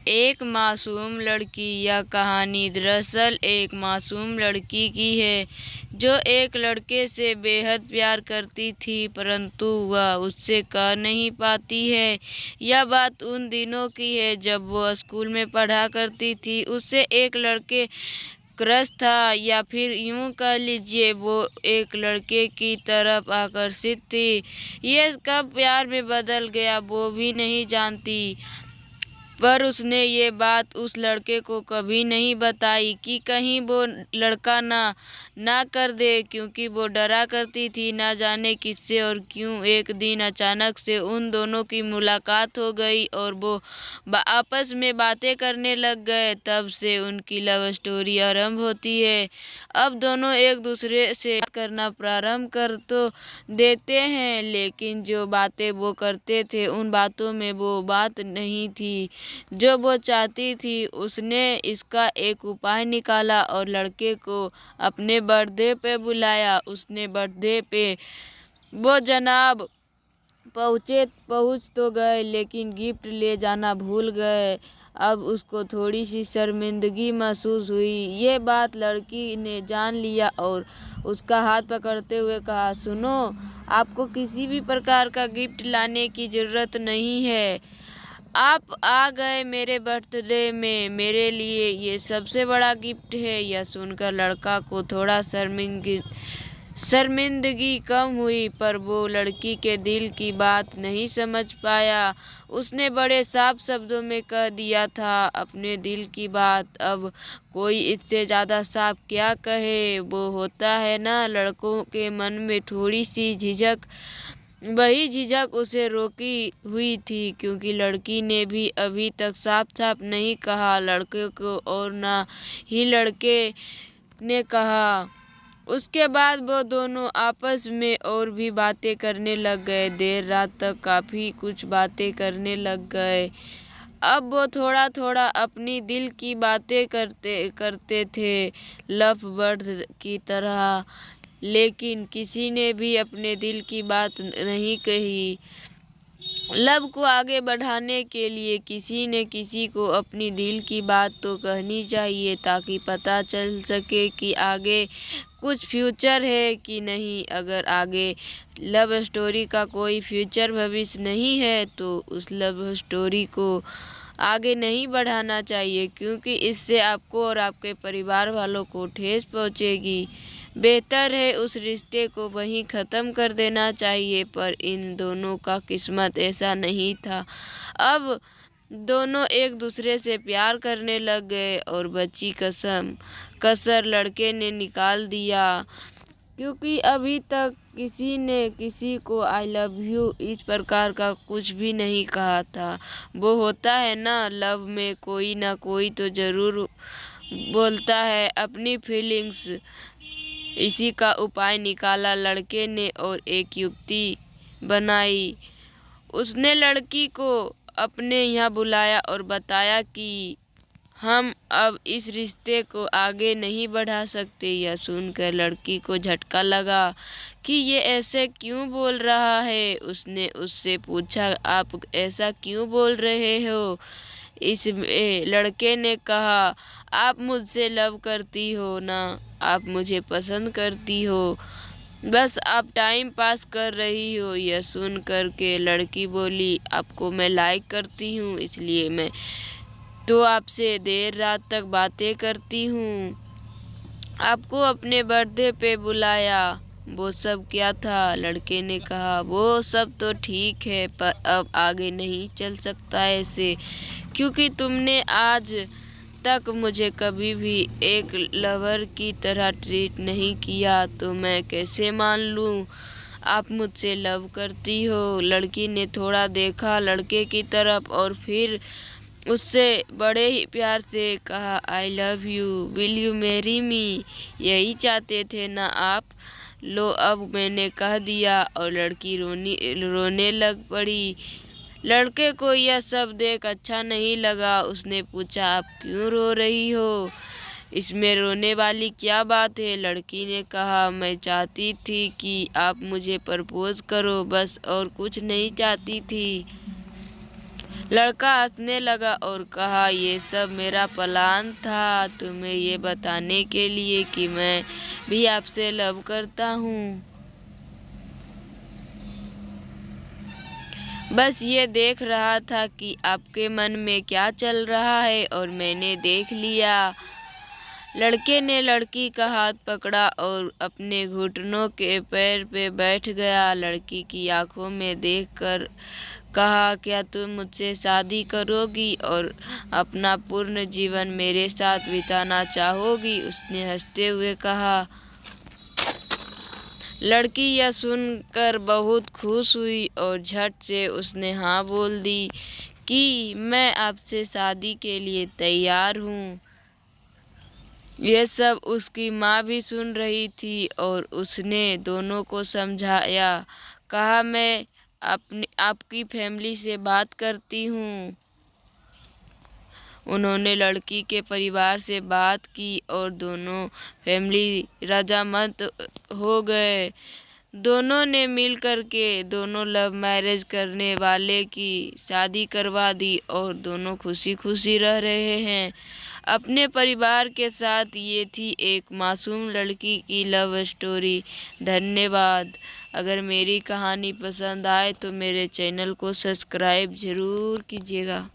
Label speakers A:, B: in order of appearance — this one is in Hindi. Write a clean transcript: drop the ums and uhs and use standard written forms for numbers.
A: एक मासूम लड़की। यह कहानी दरअसल एक मासूम लड़की की है जो एक लड़के से बेहद प्यार करती थी, परंतु वह उससे कह नहीं पाती है। यह बात उन दिनों की है जब वो स्कूल में पढ़ा करती थी। उससे एक लड़के क्रश था, या फिर यूं कह लीजिए वो एक लड़के की तरफ आकर्षित थी। ये कब प्यार में बदल गया वो भी नहीं जानती, पर उसने ये बात उस लड़के को कभी नहीं बताई कि कहीं वो लड़का ना कर दे, क्योंकि वो डरा करती थी ना जाने किससे और क्यों। एक दिन अचानक से उन दोनों की मुलाकात हो गई और वो आपस में बातें करने लग गए। तब से उनकी लव स्टोरी आरंभ होती है। अब दोनों एक दूसरे से बात करना प्रारंभ कर तो देते हैं, लेकिन जो बातें वो करते थे उन बातों में वो बात नहीं थी जो वो चाहती थी। उसने इसका एक उपाय निकाला और लड़के को अपने बर्थडे पे बुलाया। उसने बर्थडे पे वो जनाब पहुंच तो गए, लेकिन गिफ्ट ले जाना भूल गए। अब उसको थोड़ी सी शर्मिंदगी महसूस हुई। ये बात लड़की ने जान लिया और उसका हाथ पकड़ते हुए कहा, सुनो, आपको किसी भी प्रकार का गिफ्ट लाने की ज़रूरत नहीं है। आप आ गए मेरे बर्थडे में, मेरे लिए ये सबसे बड़ा गिफ्ट है। यह सुनकर लड़का को थोड़ा शर्मिंदगी कम हुई, पर वो लड़की के दिल की बात नहीं समझ पाया। उसने बड़े साफ शब्दों में कह दिया था अपने दिल की बात। अब कोई इससे ज़्यादा साफ क्या कहे। वो होता है ना, लड़कों के मन में थोड़ी सी झिझक। वही झिझक उसे रोकी हुई थी, क्योंकि लड़की ने भी अभी तक साफ साफ नहीं कहा लड़के को, और ना ही लड़के ने कहा। उसके बाद वो दोनों आपस में और भी बातें करने लग गए। देर रात तक काफ़ी कुछ बातें करने लग गए। अब वो थोड़ा थोड़ा अपनी दिल की बातें करते थे, लव बर्ड की तरह, लेकिन किसी ने भी अपने दिल की बात नहीं कही। लव को आगे बढ़ाने के लिए किसी न किसी को अपनी दिल की बात तो कहनी चाहिए, ताकि पता चल सके कि आगे कुछ फ्यूचर है कि नहीं। अगर आगे लव स्टोरी का कोई फ्यूचर भविष्य नहीं है तो उस लव स्टोरी को आगे नहीं बढ़ाना चाहिए, क्योंकि इससे आपको और आपके परिवार वालों को ठेस पहुंचेगी। बेहतर है उस रिश्ते को वहीं ख़त्म कर देना चाहिए, पर इन दोनों का किस्मत ऐसा नहीं था। अब दोनों एक दूसरे से प्यार करने लग गए और बची कसर लड़के ने निकाल दिया, क्योंकि अभी तक किसी ने किसी को आई लव यू इस प्रकार का कुछ भी नहीं कहा था। वो होता है ना, लव में कोई ना कोई तो ज़रूर बोलता है अपनी फीलिंग्स। इसी का उपाय निकाला लड़के ने और एक युक्ति बनाई। उसने लड़की को अपने यहाँ बुलाया और बताया कि हम अब इस रिश्ते को आगे नहीं बढ़ा सकते। यह सुनकर लड़की को झटका लगा कि ये ऐसे क्यों बोल रहा है। उसने उससे पूछा, आप ऐसा क्यों बोल रहे हो। इसमें लड़के ने कहा, आप मुझसे लव करती हो ना, आप मुझे पसंद करती हो, बस आप टाइम पास कर रही हो। यह सुन कर के लड़की बोली, आपको मैं लाइक करती हूँ, इसलिए मैं तो आपसे देर रात तक बातें करती हूँ, आपको अपने बर्थडे पे बुलाया। वो सब क्या था। लड़के ने कहा, वो सब तो ठीक है, पर अब आगे नहीं चल सकता ऐसे, क्योंकि तुमने आज तक मुझे कभी भी एक लवर की तरह ट्रीट नहीं किया, तो मैं कैसे मान लूँ आप मुझसे लव करती हो। लड़की ने थोड़ा देखा लड़के की तरफ और फिर उससे बड़े ही प्यार से कहा, I love you, will you marry me. यही चाहते थे ना आप, लो अब मैंने कह दिया। और लड़की रोने लग पड़ी। लड़के को यह सब देख अच्छा नहीं लगा। उसने पूछा, आप क्यों रो रही हो, इसमें रोने वाली क्या बात है। लड़की ने कहा, मैं चाहती थी कि आप मुझे प्रपोज करो, बस और कुछ नहीं चाहती थी। लड़का हंसने लगा और कहा, ये सब मेरा प्लान था, तुम्हें ये बताने के लिए कि मैं भी आपसे लव करता हूँ। बस ये देख रहा था कि आपके मन में क्या चल रहा है और मैंने देख लिया। लड़के ने लड़की का हाथ पकड़ा और अपने घुटनों के पैर पे बैठ गया। लड़की की आंखों में देखकर कहा, क्या तुम मुझसे शादी करोगी और अपना पूर्ण जीवन मेरे साथ बिताना चाहोगी? उसने हंसते हुए कहा। लड़की यह सुनकर बहुत खुश हुई और झट से उसने हाँ बोल दी कि मैं आपसे शादी के लिए तैयार हूँ। यह सब उसकी माँ भी सुन रही थी और उसने दोनों को समझाया। कहा, मैं आपकी फैमिली से बात करती हूँ। उन्होंने लड़की के परिवार से बात की और दोनों फैमिली रजामंद हो गए। दोनों ने मिल करके दोनों लव मैरिज करने वाले की शादी करवा दी और दोनों खुशी खुशी रह रहे हैं अपने परिवार के साथ। ये थी एक मासूम लड़की की लव स्टोरी। धन्यवाद। अगर मेरी कहानी पसंद आए तो मेरे चैनल को सब्सक्राइब ज़रूर कीजिएगा।